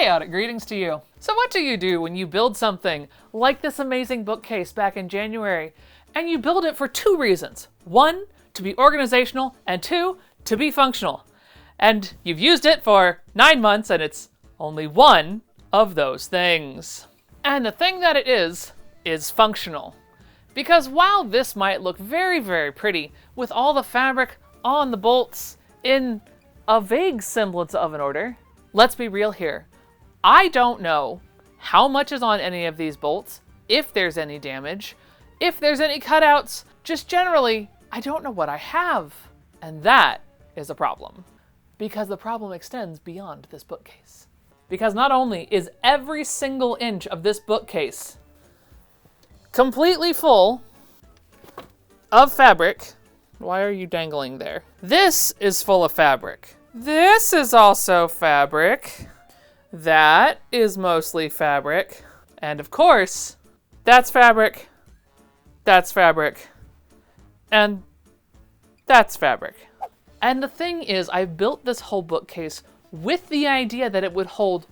Chaotic greetings to you. So what do you do when you build something like this amazing bookcase back in January, and you build it for two reasons? One, to be organizational, and two, to be functional. And you've used it for 9 months and it's only one of those things. And the thing that it is functional. Because while this might look very, very pretty with all the fabric on the bolts in a vague semblance of an order, let's be real here. I don't know how much is on any of these bolts, if there's any damage, if there's any cutouts, just generally, I don't know what I have. And that is a problem. Because the problem extends beyond this bookcase. Because not only is every single inch of this bookcase completely full of fabric. Why are you dangling there? This is full of fabric. This is also fabric. That is mostly fabric. And of course, that's fabric, and that's fabric. And the thing is, I built this whole bookcase with the idea that it would hold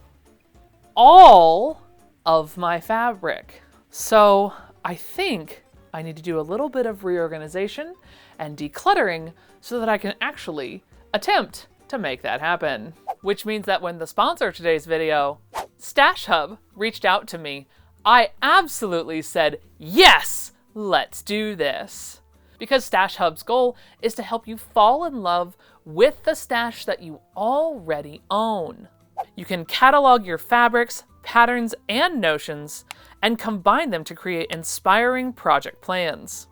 all of my fabric. So I think I need to do a little bit of reorganization and decluttering so that I can actually attempt to make that happen. Which means that when the sponsor of today's video, Stash Hub, reached out to me, I absolutely said, yes, let's do this. Because Stash Hub's goal is to help you fall in love with the stash that you already own. You can catalog your fabrics, patterns, and notions, and combine them to create inspiring project plans.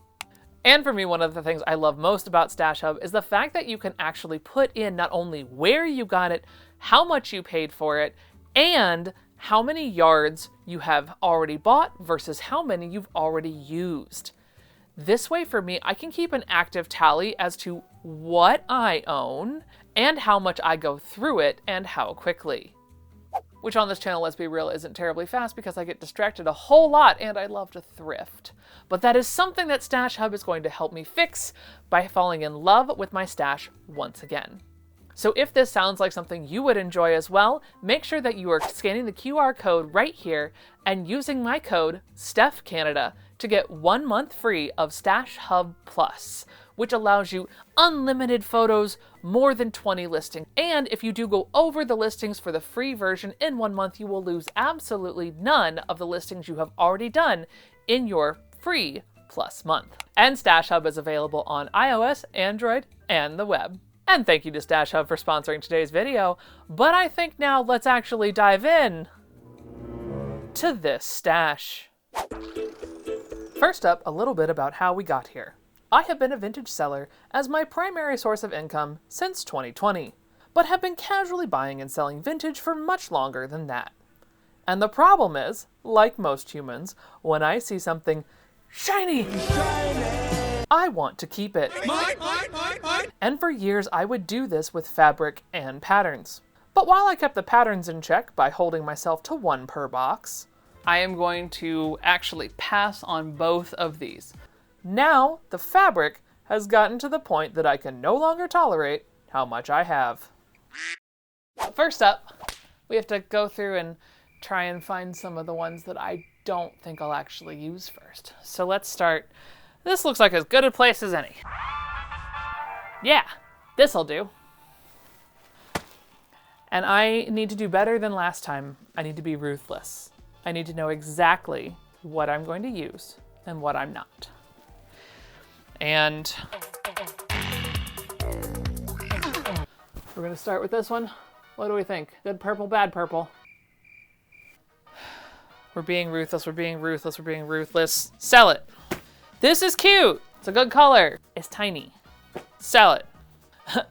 And for me, one of the things I love most about Stash Hub is the fact that you can actually put in not only where you got it, how much you paid for it, and how many yards you have already bought versus how many you've already used. This way for me, I can keep an active tally as to what I own and how much I go through it and how quickly. Which on this channel, let's be real, isn't terribly fast because I get distracted a whole lot and I love to thrift. But that is something that Stash Hub is going to help me fix by falling in love with my stash once again. So if this sounds like something you would enjoy as well, make sure that you are scanning the QR code right here and using my code StephCanada to get 1 month free of Stash Hub Plus, which allows you unlimited photos, more than 20 listings. And if you do go over the listings for the free version in 1 month, you will lose absolutely none of the listings you have already done in your free Plus month. And Stash Hub is available on iOS, Android, and the web. And thank you to Stash Hub for sponsoring today's video, but I think now let's actually dive in to this stash. First up, a little bit about how we got here. I have been a vintage seller as my primary source of income since 2020, but have been casually buying and selling vintage for much longer than that. And the problem is, like most humans, when I see something shiny, I want to keep it. And for years I would do this with fabric and patterns. But while I kept the patterns in check by holding myself to 1 per box, I am going to actually pass on both of these. Now the fabric has gotten to the point that I can no longer tolerate how much I have. First up, we have to go through and try and find some of the ones that I don't think I'll actually use first. So let's start. This looks like as good a place as any. Yeah, this'll do. And I need to do better than last time. I need to be ruthless. I need to know exactly what I'm going to use and what I'm not. And we're gonna start with this one. What do we think? Good purple, bad purple? We're being ruthless, we're being ruthless, we're being ruthless. Sell it. This is cute. It's a good color. It's tiny. Sell it.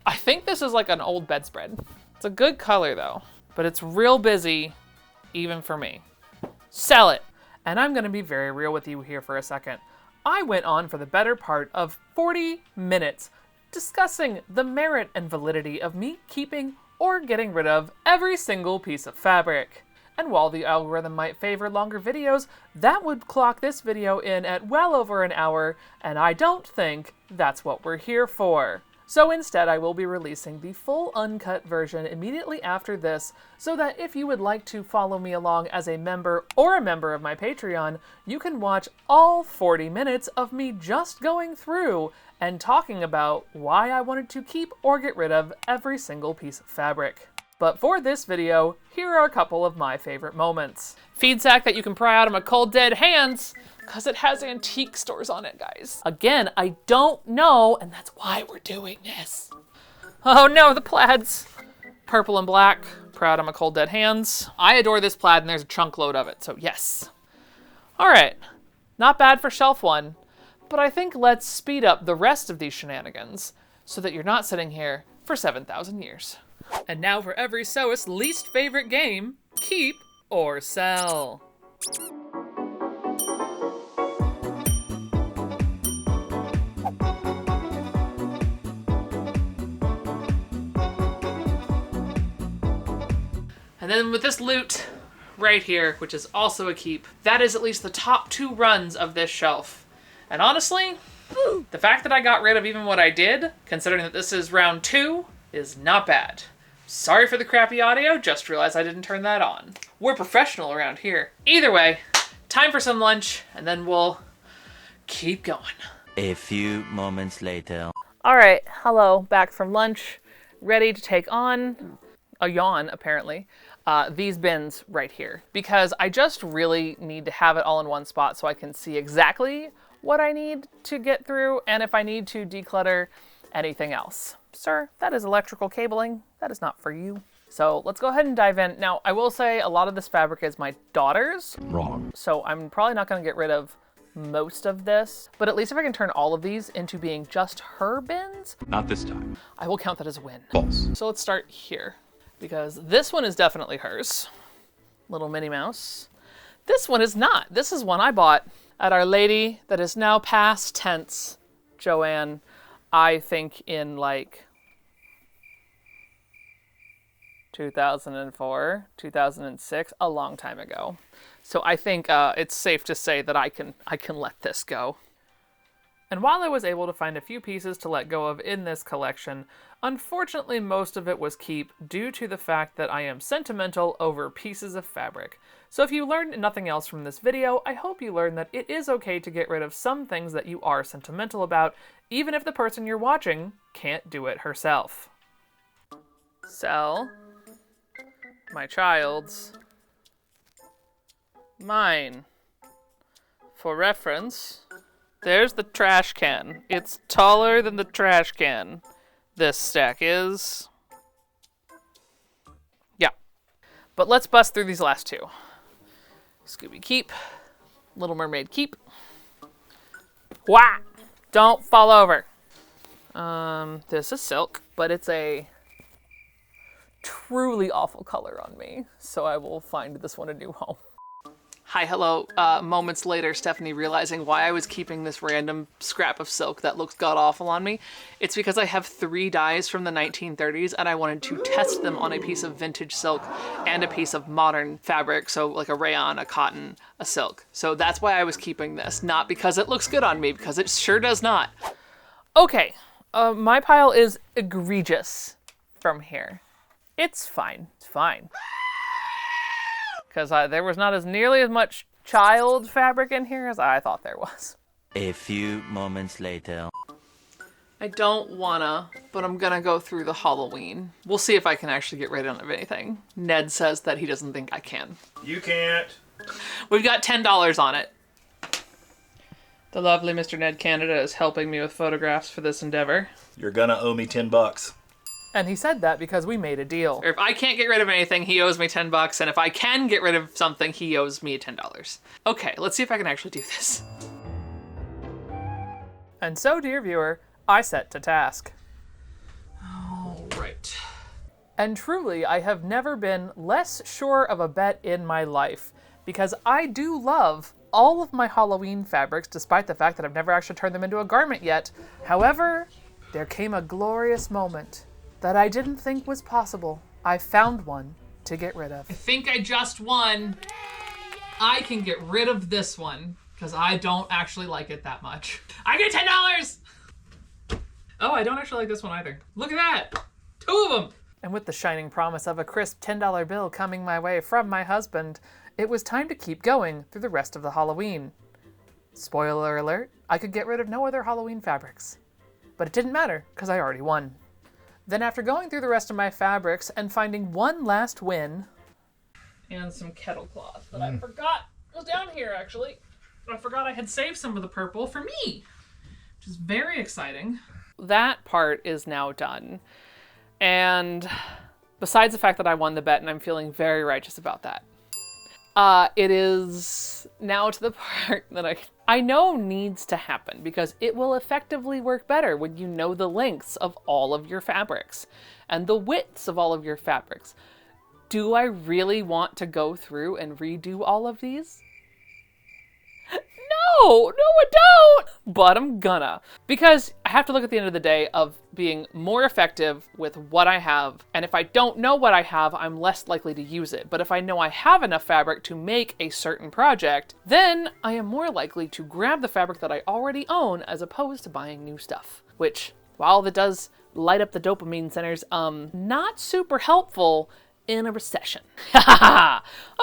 I think this is like an old bedspread. It's a good color though, but it's real busy, even for me. Sell it. And I'm gonna be very real with you here for a second. I went on for the better part of 40 minutes discussing the merit and validity of me keeping or getting rid of every single piece of fabric. And while the algorithm might favor longer videos, that would clock this video in at well over an hour, and I don't think that's what we're here for. So instead, I will be releasing the full uncut version immediately after this, so that if you would like to follow me along as a member or a member of my Patreon, you can watch all 40 minutes of me just going through and talking about why I wanted to keep or get rid of every single piece of fabric. But for this video, here are a couple of my favorite moments. Feed sack that you can pry out of my cold dead hands, because it has antique stores on it, guys. Again, I don't know, and that's why we're doing this. Oh no, the plaids. Purple and black, proud of my cold dead hands. I adore this plaid, and there's a chunk load of it, so yes. All right, not bad for shelf one, but I think let's speed up the rest of these shenanigans so that you're not sitting here for 7,000 years. And now for every sewist's least favorite game, keep or sell. And then with this loot right here, which is also a keep, that is at least the top 2 runs of this shelf. And honestly, the fact that I got rid of even what I did, considering that this is round 2, is not bad. Sorry for the crappy audio, just realized I didn't turn that on. We're professional around here. Either way, time for some lunch, and then we'll keep going. A few moments later. All right, hello, back from lunch, ready to take on a yawn, apparently. These bins right here, because I just really need to have it all in one spot so I can see exactly what I need to get through and if I need to declutter anything else. Sir, that is electrical cabling. That is not for you. So let's go ahead and dive in. Now, I will say a lot of this fabric is my daughter's. Wrong. So I'm probably not going to get rid of most of this, but at least if I can turn all of these into being just her bins, Not this time. I will count that as a win. False. So let's start here, because this one is definitely hers. Little Minnie Mouse. This one is not. This is one I bought at Our Lady that is now past tense, Joanne, I think in like 2004, 2006, a long time ago. So I think it's safe to say that I can let this go. And while I was able to find a few pieces to let go of in this collection, unfortunately most of it was keep due to the fact that I am sentimental over pieces of fabric. So if you learned nothing else from this video, I hope you learned that it is okay to get rid of some things that you are sentimental about, even if the person you're watching can't do it herself. Sell my child's, mine. For reference, there's the trash can. It's taller than the trash can. This stack is. Yeah. But let's bust through these last 2. Scooby keep. Little Mermaid keep. Wah! Don't fall over. This is silk, but it's a truly awful color on me, so I will find this one a new home. Hi, hello. Moments later, Stephanie realizing why I was keeping this random scrap of silk that looks god-awful on me. It's because I have 3 dyes from the 1930s and I wanted to test them on a piece of vintage silk and a piece of modern fabric, so like a rayon, a cotton, a silk. So that's why I was keeping this, not because it looks good on me, because it sure does not. Okay, my pile is egregious from here. It's fine, it's fine. Because there was not as nearly as much child fabric in here as I thought there was. A few moments later. I don't wanna, but I'm gonna go through the Halloween. We'll see if I can actually get rid of anything. Ned says that he doesn't think I can. You can't. We've got $10 on it. The lovely Mr. Ned Canada is helping me with photographs for this endeavor. You're gonna owe me $10. And he said that because we made a deal. If I can't get rid of anything, he owes me $10, and if I can get rid of something, he owes me $10. Okay, let's see if I can actually do this. And so, dear viewer, I set to task. All right. And truly, I have never been less sure of a bet in my life, because I do love all of my Halloween fabrics, despite the fact that I've never actually turned them into a garment yet. However, there came a glorious moment that I didn't think was possible. I found one to get rid of. I think I just won. I can get rid of this one because I don't actually like it that much. I get $10! Oh, I don't actually like this one either. Look at that! 2 of them! And with the shining promise of a crisp $10 bill coming my way from my husband, it was time to keep going through the rest of the Halloween. Spoiler alert, I could get rid of no other Halloween fabrics. But it didn't matter, because I already won. Then after going through the rest of my fabrics and finding one last win... And some kettle cloth that I forgot was down here, actually. I forgot I had saved some of the purple for me, which is very exciting. That part is now done. And besides the fact that I won the bet, and I'm feeling very righteous about that, it is now to the part that I know needs to happen, because it will effectively work better when you know the lengths of all of your fabrics and the widths of all of your fabrics. Do I really want to go through and redo all of these? No, I don't, but I'm gonna. Because I have to look at the end of the day of being more effective with what I have, and if I don't know what I have, I'm less likely to use it. But if I know I have enough fabric to make a certain project, then I am more likely to grab the fabric that I already own as opposed to buying new stuff. Which, while that does light up the dopamine centers, not super helpful in a recession.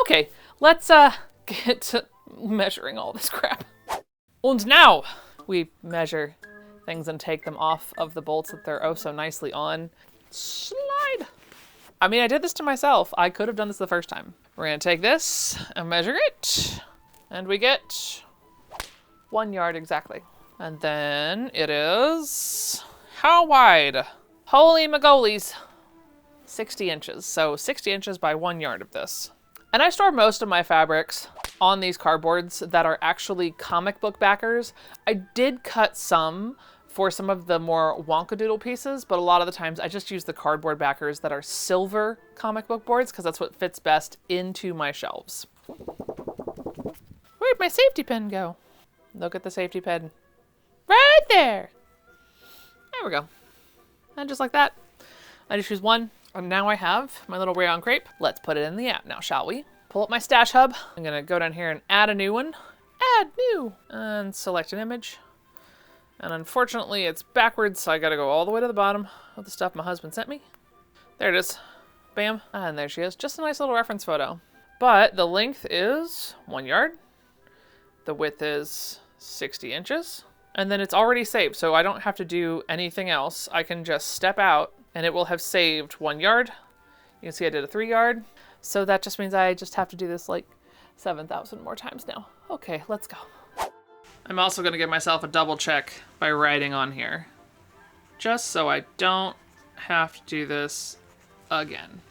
Okay, let's get to measuring all this crap. And now we measure things and take them off of the bolts that they're oh so nicely on. Slide. I mean, I did this to myself. I could have done this the first time. We're gonna take this and measure it, and we get 1 yard exactly. And then it is, how wide? Holy magolies. 60 inches. So 60 inches by 1 yard of this. And I store most of my fabrics on these cardboards that are actually comic book backers. I did cut some for some of the more wonkadoodle pieces, but a lot of the times I just use the cardboard backers that are silver comic book boards because that's what fits best into my shelves. Where'd my safety pin go? Look at the safety pin. Right there! There we go. And just like that, I just use one. And now I have my little rayon crepe. Let's put it in the app now, shall we? Pull up my stash hub. I'm gonna go down here and add a new one. Add new, and select an image. And unfortunately it's backwards, so I gotta go all the way to the bottom of the stuff my husband sent me. There it is. Bam, and there she is. Just a nice little reference photo. But the length is 1 yard. The width is 60 inches. And then it's already saved, so I don't have to do anything else. I can just step out and it will have saved 1 yard. You can see I did a 3 yard. So that just means I just have to do this like 7,000 more times now. Okay, let's go. I'm also gonna give myself a double check by writing on here, just so I don't have to do this again.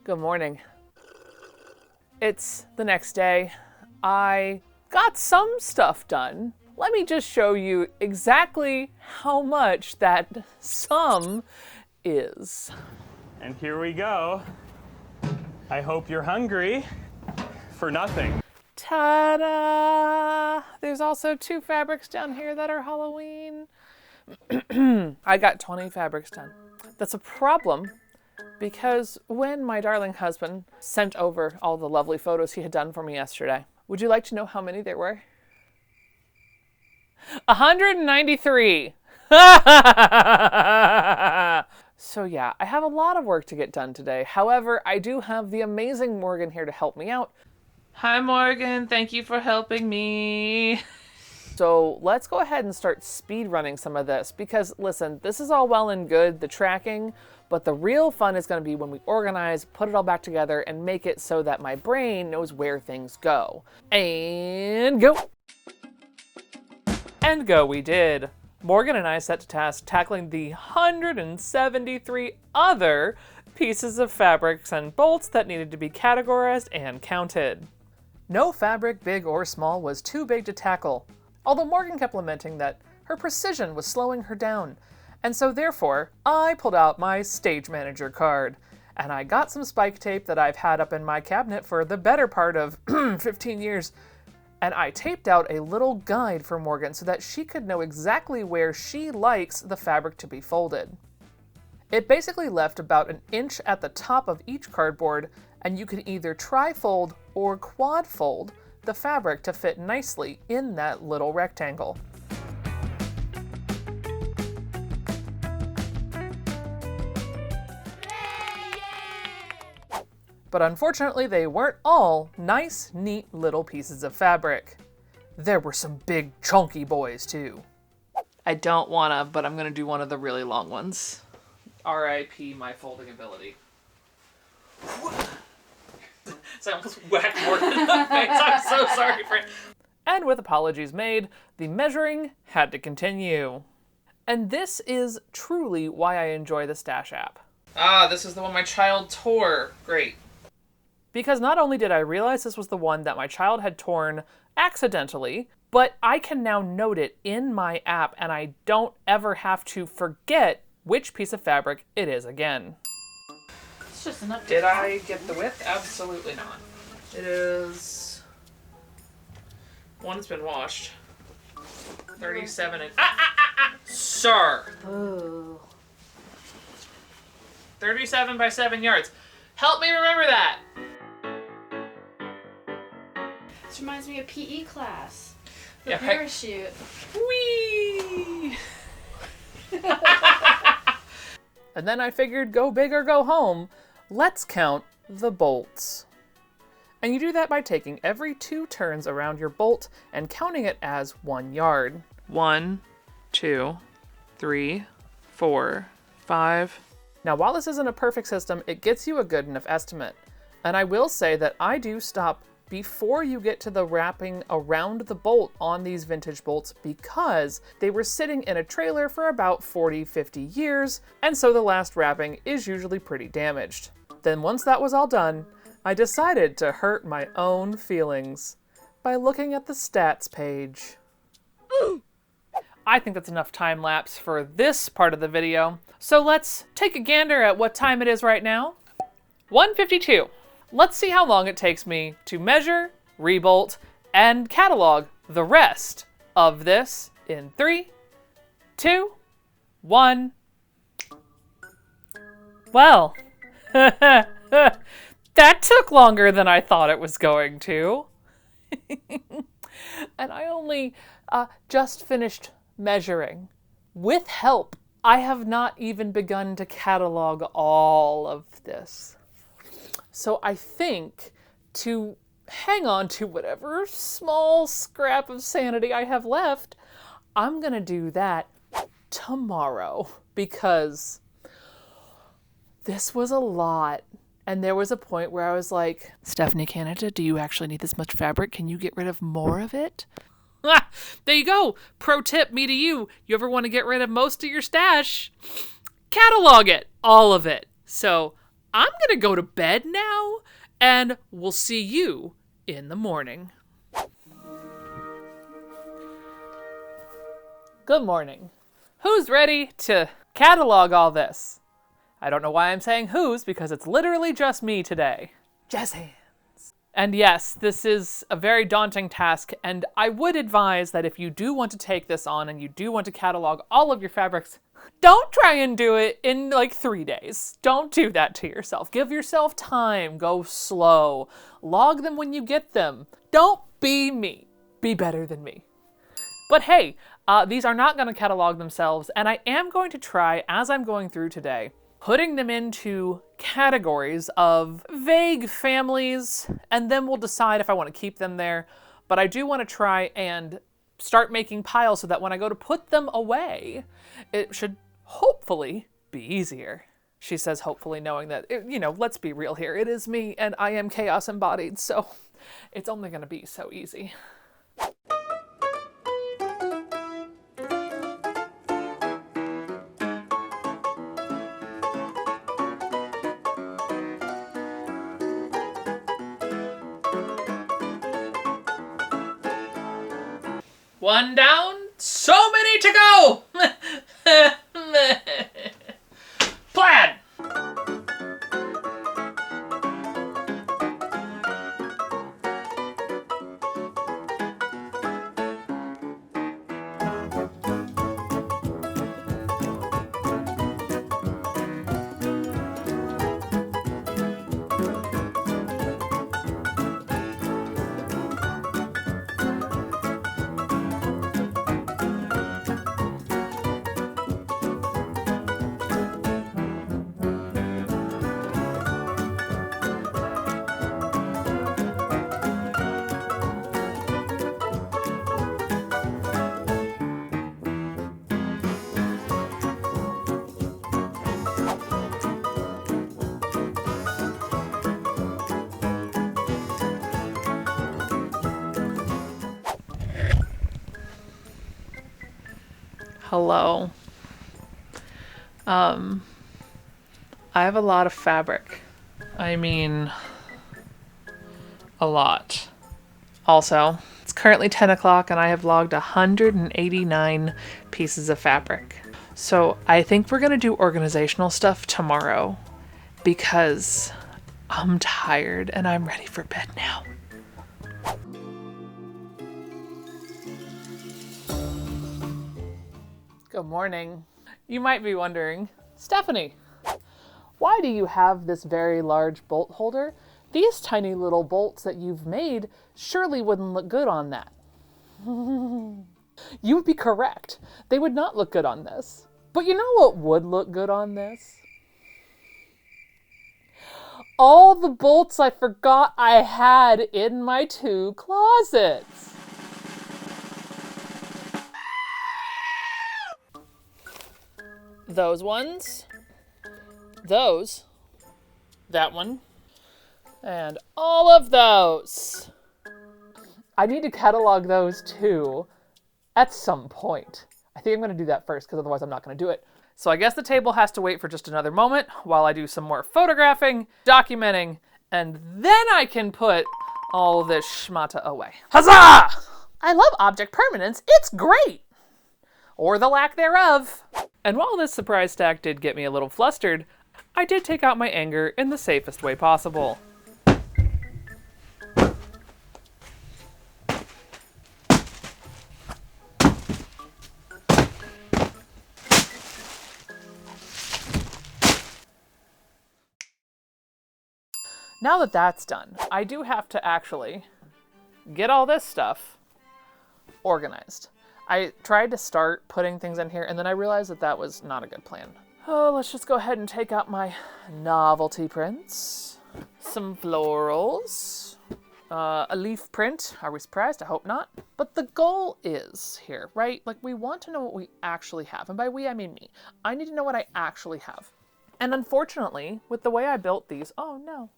Good morning. It's the next day. I got some stuff done. Let me just show you exactly how much that sum is. And here we go. I hope you're hungry for nothing. Ta-da! There's also 2 fabrics down here that are Halloween. I got 20 fabrics done. That's a problem, because when my darling husband sent over all the lovely photos he had done for me yesterday, would you like to know how many there were? 193. So yeah, I have a lot of work to get done today. However, I do have the amazing Morgan here to help me out. Hi Morgan, thank you for helping me. So let's go ahead and start speed running some of this, because listen, this is all well and good, the tracking, but the real fun is going to be when we organize, put it all back together, and make it so that my brain knows where things go. And go! And go we did. Morgan and I set to task tackling the 173 other pieces of fabrics and bolts that needed to be categorized and counted. No fabric, big or small, was too big to tackle, although Morgan kept lamenting that her precision was slowing her down, and so therefore, I pulled out my stage manager card, and I got some spike tape that I've had up in my cabinet for the better part of 15 years, and I taped out a little guide for Morgan so that she could know exactly where she likes the fabric to be folded. It basically left about an inch at the top of each cardboard, and you can either tri-fold or quad-fold the fabric to fit nicely in that little rectangle. But unfortunately, they weren't all nice, neat little pieces of fabric. There were some big, chunky boys, too. I don't wanna, but I'm gonna do one of the really long ones. R.I.P. my folding ability. So I almost whacked Morgan in the face. I'm so sorry for it. And with apologies made, the measuring had to continue. And this is truly why I enjoy the Stash app. Ah, this is the one my child tore. Great. Because not only did I realize this was the one that my child had torn accidentally, but I can now note it in my app and I don't ever have to forget which piece of fabric it is again. It's just enough. Did I get the width? Absolutely not. It is... one that's been washed. 37 and... Sir! Oh. 37 by 7 yards. Help me remember that! This reminds me of PE class. The Yeah, parachute. Whee! And then I figured, go big or go home. Let's count the bolts. And you do that by taking every 2 turns around your bolt and counting it as 1 yard. 1, 2, 3, 4, 5. Now, while this isn't a perfect system, it gets you a good enough estimate. And I will say that I do stop before you get to the wrapping around the bolt on these vintage bolts because they were sitting in a trailer for about 40-50 years, and so the last wrapping is usually pretty damaged. Then once that was all done, I decided to hurt my own feelings by looking at the stats page. I think that's enough time lapse for this part of the video, so let's take a gander at what time it is right now. 1:52. Let's see how long it takes me to measure, rebolt, and catalog the rest of this in 3, 2, 1. Well, that took longer than I thought it was going to. And I only just finished measuring. With help, I have not even begun to catalog all of this. So I think to hang on to whatever small scrap of sanity I have left, I'm gonna do that tomorrow because this was a lot. And there was a point where I was like, StephCanada, do you actually need this much fabric? Can you get rid of more of it? Ah, there you go. Pro tip, me to you. You ever want to get rid of most of your stash? Catalog it, all of it. So I'm going to go to bed now, and we'll see you in the morning. Good morning. Who's ready to catalog all this? I don't know why I'm saying who's, because it's literally just me today. Jazz hands. And yes, this is a very daunting task, and I would advise that if you do want to take this on and you do want to catalog all of your fabrics, don't try and do it in like 3 days. Don't do that to yourself. Give yourself time. Go slow. Log them when you get them. Don't be me. Be better than me. But hey, these are not going to catalog themselves, and I am going to try, as I'm going through today, putting them into categories of vague families, and then we'll decide if I want to keep them there. But I do want to try and start making piles so that when I go to put them away, it should hopefully be easier. She says hopefully, knowing that, let's be real here. It is me, and I am chaos embodied, so it's only going to be so easy. One down, so many to go! Plaid! Hello. I have a lot of fabric. I mean, a lot. Also, it's currently 10 o'clock and I have logged 189 pieces of fabric. So I think we're gonna do organizational stuff tomorrow because I'm tired and I'm ready for bed now. Good morning. You might be wondering, Stephanie, why do you have this very large bolt holder? These tiny little bolts that you've made surely wouldn't look good on that. You would be correct. They would not look good on this. But you know what would look good on this? All the bolts I forgot I had in my 2 closets. Those ones, those, that one, and all of those. I need to catalog those too at some point. I think I'm going to do that first because otherwise I'm not going to do it. So I guess the table has to wait for just another moment while I do some more photographing, documenting, and then I can put all this schmata away. Huzzah! I love object permanence. It's great! Or the lack thereof. And while this surprise stack did get me a little flustered, I did take out my anger in the safest way possible. Now that that's done, I do have to actually get all this stuff organized. I tried to start putting things in here and then I realized that that was not a good plan. Oh, let's just go ahead and take out my novelty prints, some florals, a leaf print. Are we surprised? I hope not. But the goal is here, right? Like we want to know what we actually have. And by we, I mean me. I need to know what I actually have. And unfortunately, with the way I built these, oh no,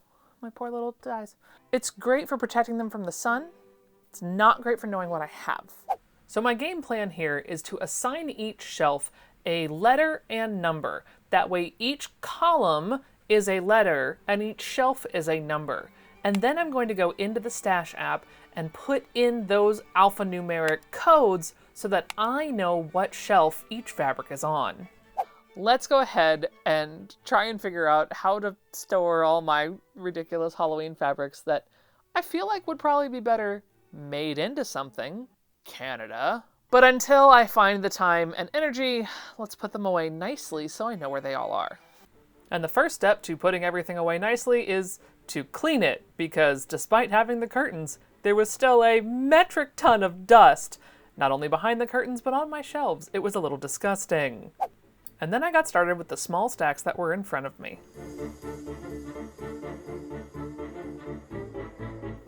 my poor little guys. It's great for protecting them from the sun. It's not great for knowing what I have. So my game plan here is to assign each shelf a letter and number. That way each column is a letter and each shelf is a number. And then I'm going to go into the Stash app and put in those alphanumeric codes so that I know what shelf each fabric is on. Let's go ahead and try and figure out how to store all my ridiculous Halloween fabrics that I feel like would probably be better made into something. Canada. But until I find the time and energy, let's put them away nicely so I know where they all are. And the first step to putting everything away nicely is to clean it, because despite having the curtains, there was still a metric ton of dust, not only behind the curtains but on my shelves. It was a little disgusting. And then I got started with the small stacks that were in front of me.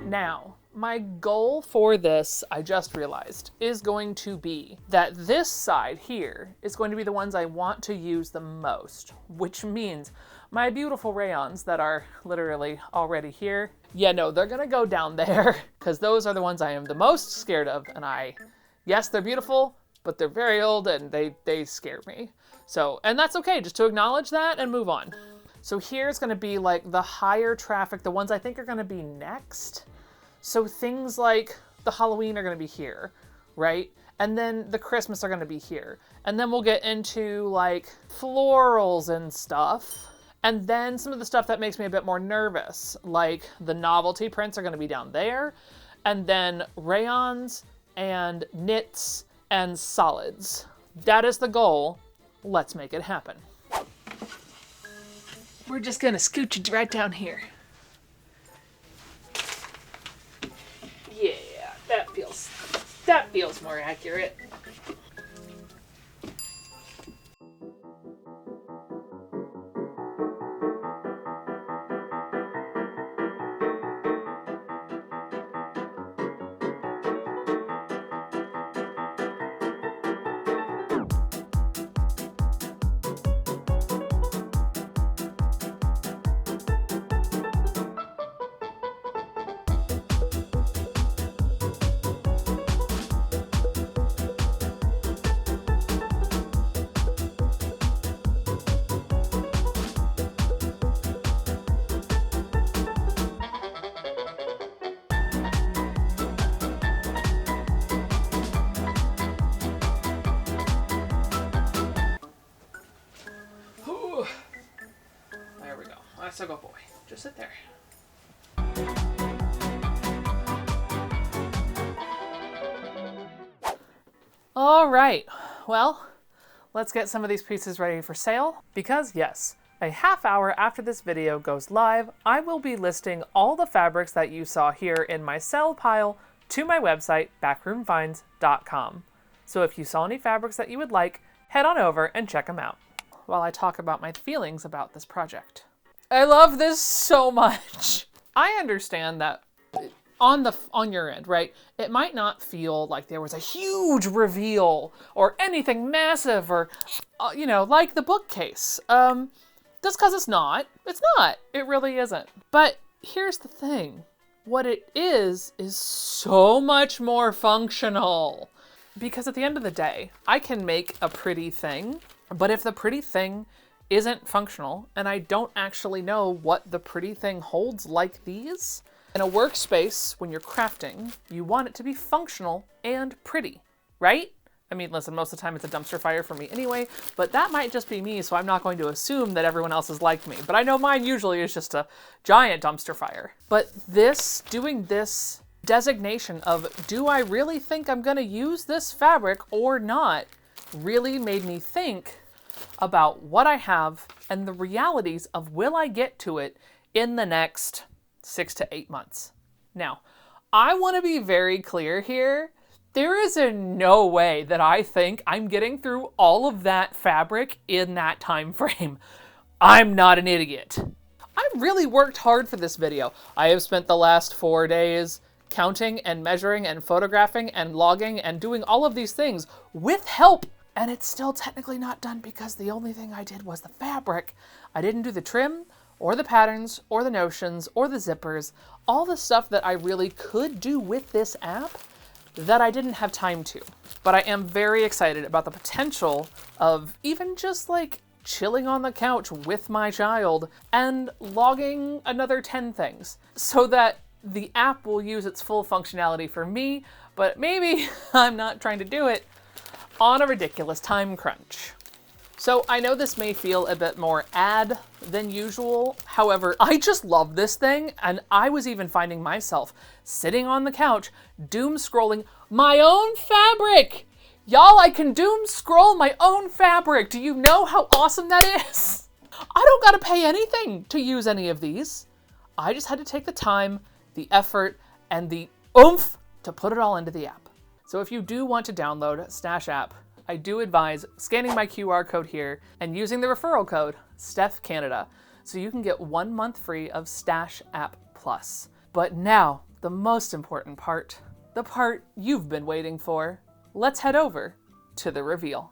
Now, my goal for this, I just realized, is going to be that this side here is going to be the ones I want to use the most, which means my beautiful rayons that are literally already here, yeah, no, they're gonna go down there because those are the ones I am the most scared of. And yes, they're beautiful, but they're very old and they scare me. So, and that's okay, just to acknowledge that and move on. So here's gonna be like the higher traffic, the ones I think are gonna be next. So things like the Halloween are gonna be here, right? And then the Christmas are gonna be here. And then we'll get into like florals and stuff. And then some of the stuff that makes me a bit more nervous, like the novelty prints are gonna be down there. And then rayons and knits and solids. That is the goal. Let's make it happen. We're just gonna scooch it right down here. Yeah, that feels more accurate. There we go. That's a good boy. Just sit there. All right. Well, let's get some of these pieces ready for sale because yes, a half hour after this video goes live, I will be listing all the fabrics that you saw here in my sell pile to my website, backroomfinds.com. So if you saw any fabrics that you would like, head on over and check them out while I talk about my feelings about this project. I love this so much. I understand that on your end, right? It might not feel like there was a huge reveal or anything massive or, like the bookcase. Just because it's not. It's not. It really isn't. But here's the thing. What it is so much more functional. Because at the end of the day, I can make a pretty thing, but if the pretty thing isn't functional and I don't actually know what the pretty thing holds like these, in a workspace, when you're crafting, you want it to be functional and pretty, right? I mean, listen, most of the time it's a dumpster fire for me anyway, but that might just be me, so I'm not going to assume that everyone else is like me. But I know mine usually is just a giant dumpster fire. But doing this designation of, do I really think I'm gonna use this fabric or not, really made me think about what I have and the realities of will I get to it in the next 6 to 8 months. Now, I want to be very clear here. There is no way that I think I'm getting through all of that fabric in that time frame. I'm not an idiot. I really worked hard for this video. I have spent the last 4 days counting and measuring and photographing and logging and doing all of these things with help. And it's still technically not done because the only thing I did was the fabric. I didn't do the trim or the patterns or the notions or the zippers, all the stuff that I really could do with this app that I didn't have time to. But I am very excited about the potential of even just like chilling on the couch with my child and logging another 10 things so that the app will use its full functionality for me, but maybe I'm not trying to do it on a ridiculous time crunch. So I know this may feel a bit more ad than usual. However, I just love this thing. And I was even finding myself sitting on the couch, doom scrolling my own fabric. Y'all, I can doom scroll my own fabric. Do you know how awesome that is? I don't gotta pay anything to use any of these. I just had to take the time, the effort, and the oomph to put it all into the app. So if you do want to download Stash app, I do advise scanning my QR code here and using the referral code StephCanada so you can get 1 month free of Stash App Plus. But now, the most important part, the part you've been waiting for. Let's head over to the reveal.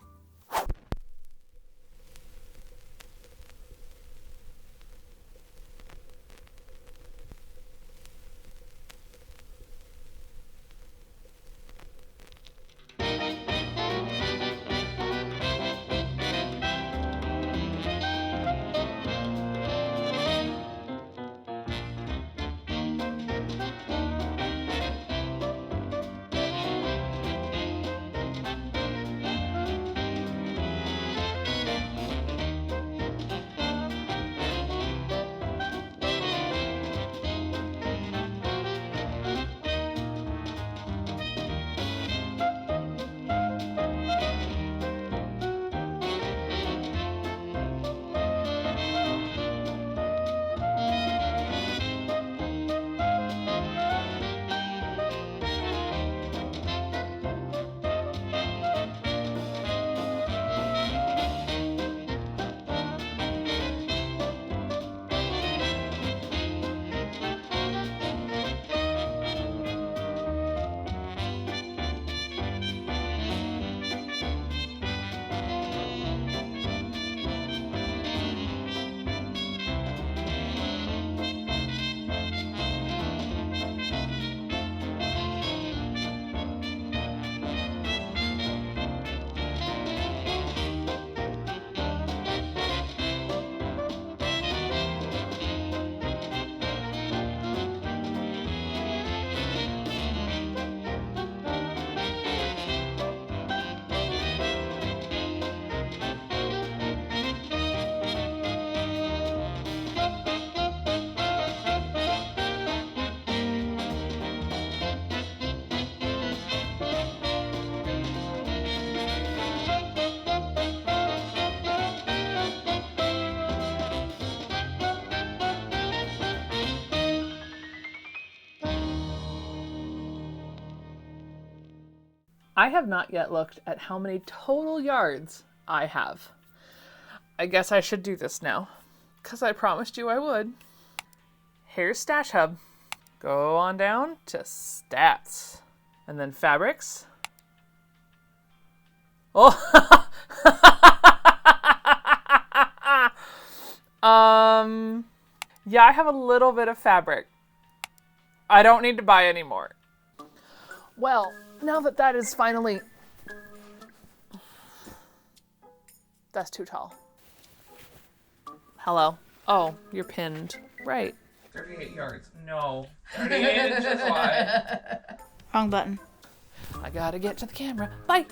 I have not yet looked at how many total yards I have. I guess I should do this now, because I promised you I would. Here's Stash Hub. Go on down to Stats. And then Fabrics. Oh! Yeah, I have a little bit of fabric. I don't need to buy any more. Well, now that that is finally... That's too tall. Hello? Oh, you're pinned. Right. 38 yards. No. 38 inches wide. Wrong button. I gotta get to the camera. Bye!